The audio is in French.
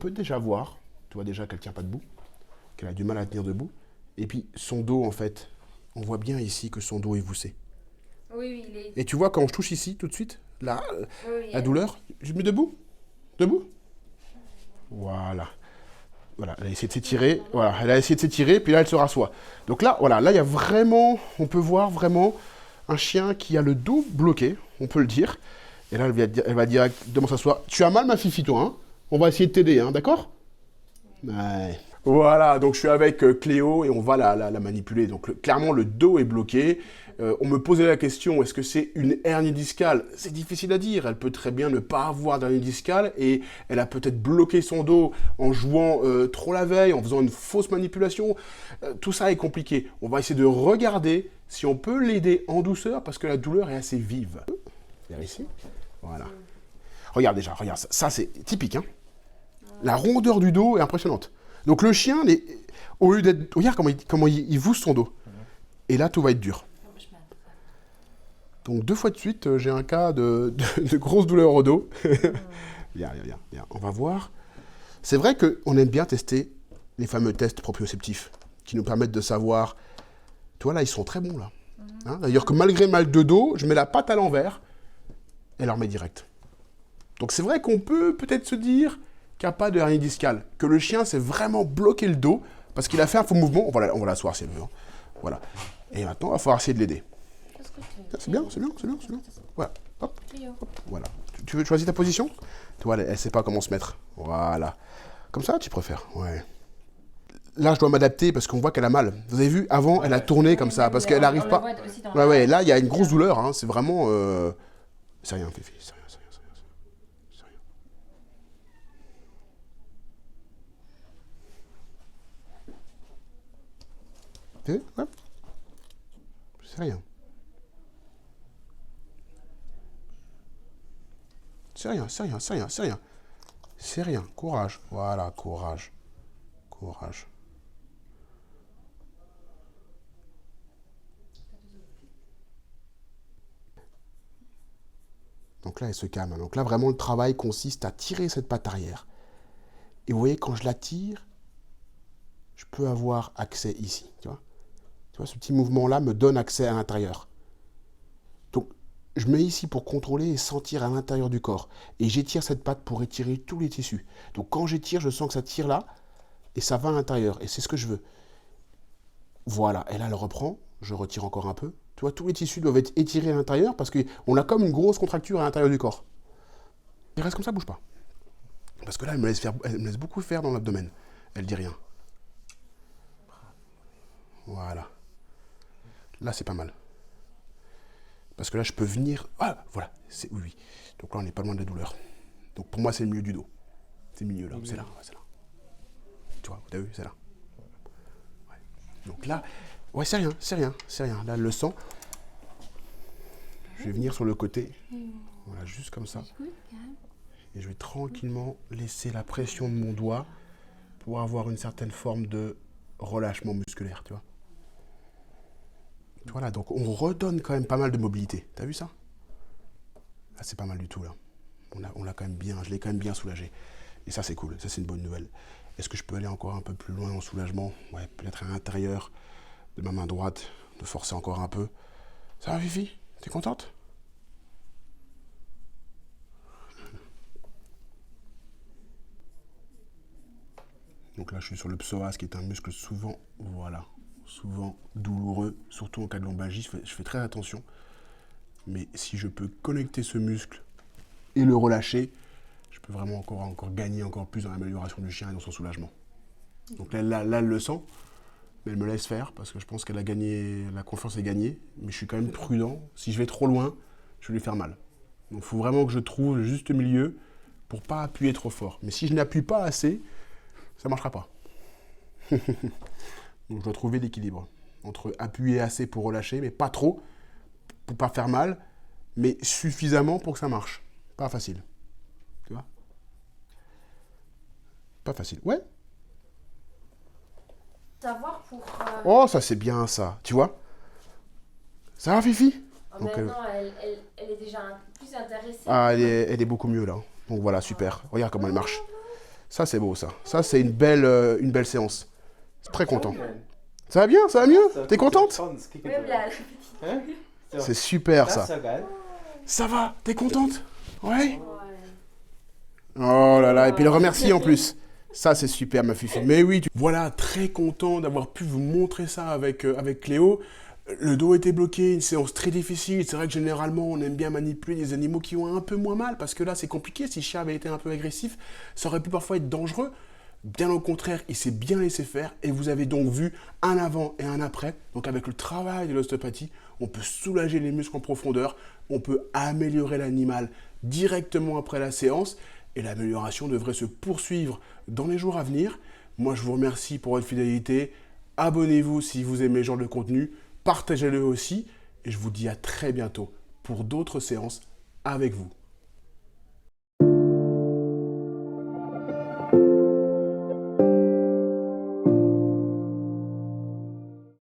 peut déjà voir, tu vois déjà qu'elle tient pas debout, qu'elle a du mal à tenir debout. Et puis son dos, en fait, on voit bien ici que son dos est voussé. Oui, oui, il est. Et tu vois, quand je touche ici, tout de suite, là, Oui, oui, la douleur, je me mets debout. Debout. Voilà. Voilà, elle a essayé de s'étirer. Voilà, elle a essayé de s'étirer, puis là, elle se rassoit. Donc là, voilà, là, il y a vraiment, on peut voir vraiment un chien qui a le dos bloqué, on peut le dire. Et là, elle va directement s'asseoir. Tu as mal, ma fifi, toi, hein? On va essayer de t'aider, hein, d'accord? Ouais. Voilà, donc je suis avec Cléo et on va la manipuler. Donc clairement, le dos est bloqué. On me posait la question, est-ce que c'est une hernie discale? C'est difficile à dire. Elle peut très bien ne pas avoir d'hernie discale et elle a peut-être bloqué son dos en jouant trop la veille, en faisant une fausse manipulation. Tout ça est compliqué. On va essayer de regarder si on peut l'aider en douceur parce que la douleur est assez vive. Vers ici. Voilà. Regarde déjà, regarde. Ça c'est typique, hein. La rondeur du dos est impressionnante. Donc le chien, au lieu d'être... Regarde comment il vousse son dos. Et là, tout va être dur. Donc 2 fois de suite, j'ai un cas de grosse douleur au dos. Viens. On va voir. C'est vrai qu'on aime bien tester les fameux tests proprioceptifs qui nous permettent de savoir... Tu vois, là, ils sont très bons, là. Hein, d'ailleurs, que malgré mal de dos, je mets la patte à l'envers et la remets direct. Donc c'est vrai qu'on peut peut-être se dire qu'il n'y a pas de hernie discale, que le chien s'est vraiment bloqué le dos parce qu'il a fait un faux mouvement. On va l'asseoir si elle veut. Hein. Voilà. Et maintenant, il va falloir essayer de l'aider. C'est bien. Voilà. Hop. Voilà. Tu veux choisir ta position? Tu vois, elle ne sait pas comment se mettre. Voilà. Comme ça, tu préfères? Ouais. Là, je dois m'adapter parce qu'on voit qu'elle a mal. Vous avez vu, avant, elle a tourné comme ça parce qu'elle n'arrive pas. Ouais, là, il y a une grosse douleur. Hein. C'est vraiment. C'est rien, Fifi. C'est rien. Ouais. C'est rien. C'est rien. Courage. Voilà, courage. Donc là, elle se calme. Donc là, vraiment, le travail consiste à tirer cette patte arrière. Et vous voyez, quand je la tire, je peux avoir accès ici. Tu vois, ce petit mouvement-là me donne accès à l'intérieur. Donc, je mets ici pour contrôler et sentir à l'intérieur du corps. Et j'étire cette patte pour étirer tous les tissus. Donc, quand j'étire, je sens que ça tire là et ça va à l'intérieur. Et c'est ce que je veux. Voilà. Et là, elle reprend. Je retire encore un peu. Tu vois, tous les tissus doivent être étirés à l'intérieur parce qu'on a comme une grosse contracture à l'intérieur du corps. Il reste comme ça, bouge pas. Parce que là, elle me laisse beaucoup faire dans l'abdomen. Elle dit rien. Voilà. Là, c'est pas mal. Parce que là, je peux venir... Ah, voilà. Oui. Donc là, on n'est pas loin de la douleur. Donc pour moi, c'est le milieu du dos. C'est le milieu, là. C'est là. Tu vois, t'as vu, c'est là. Ouais. Donc là... Ouais, c'est rien. Là, elle le sent. Je vais venir sur le côté. Voilà, juste comme ça. Et je vais tranquillement laisser la pression de mon doigt pour avoir une certaine forme de relâchement musculaire, tu vois. Voilà, donc on redonne quand même pas mal de mobilité. T'as vu ça? Là, c'est pas mal du tout, là. On l'a quand même bien, je l'ai quand même bien soulagé. Et ça, c'est cool, ça, c'est une bonne nouvelle. Est-ce que je peux aller encore un peu plus loin en soulagement? Ouais, peut-être à l'intérieur de ma main droite, de forcer encore un peu. Ça va, Fifi? T'es contente? Donc là, je suis sur le psoas, qui est un muscle souvent douloureux, surtout en cas de lombalgie. Je fais très attention. Mais si je peux connecter ce muscle et le relâcher, je peux vraiment encore gagner encore plus dans l'amélioration du chien et dans son soulagement. Donc là, elle le sent, mais elle me laisse faire parce que je pense qu'elle a gagné, la confiance est gagnée. Mais je suis quand même prudent. Si je vais trop loin, je vais lui faire mal. Donc il faut vraiment que je trouve le juste milieu pour pas appuyer trop fort. Mais si je n'appuie pas assez, ça ne marchera pas. Donc je dois trouver l'équilibre entre appuyer assez pour relâcher, mais pas trop, pour pas faire mal, mais suffisamment pour que ça marche. Pas facile. Tu vois? Pas facile. Ouais. Savoir pour. Oh, ça c'est bien ça. Tu vois? Ça va, Fifi? Donc, maintenant, elle est déjà plus intéressée. elle est beaucoup mieux là. Donc voilà, super. Regarde comment elle marche. Ça, c'est beau, ça. Ça, c'est une belle séance. Très content. Ça va bien, ça va mieux? T'es contente? Même la petite. Hein? C'est super, ça. so geil. Ça va? T'es contente? Ouais? Ouais. Oh là là, et puis le remercie en plus. Ça, c'est super, ma Fifi. Mais oui, voilà, très content d'avoir pu vous montrer ça avec Cléo. Le dos était bloqué, une séance très difficile. C'est vrai que généralement, on aime bien manipuler des animaux qui ont un peu moins mal, parce que là, c'est compliqué. Si le chien avait été un peu agressif, ça aurait pu parfois être dangereux. Bien au contraire, il s'est bien laissé faire, et vous avez donc vu un avant et un après. Donc avec le travail de l'ostéopathie, on peut soulager les muscles en profondeur, on peut améliorer l'animal directement après la séance, et l'amélioration devrait se poursuivre dans les jours à venir. Moi, je vous remercie pour votre fidélité. Abonnez-vous si vous aimez ce genre de contenu. Partagez-le aussi. Et je vous dis à très bientôt pour d'autres séances avec vous.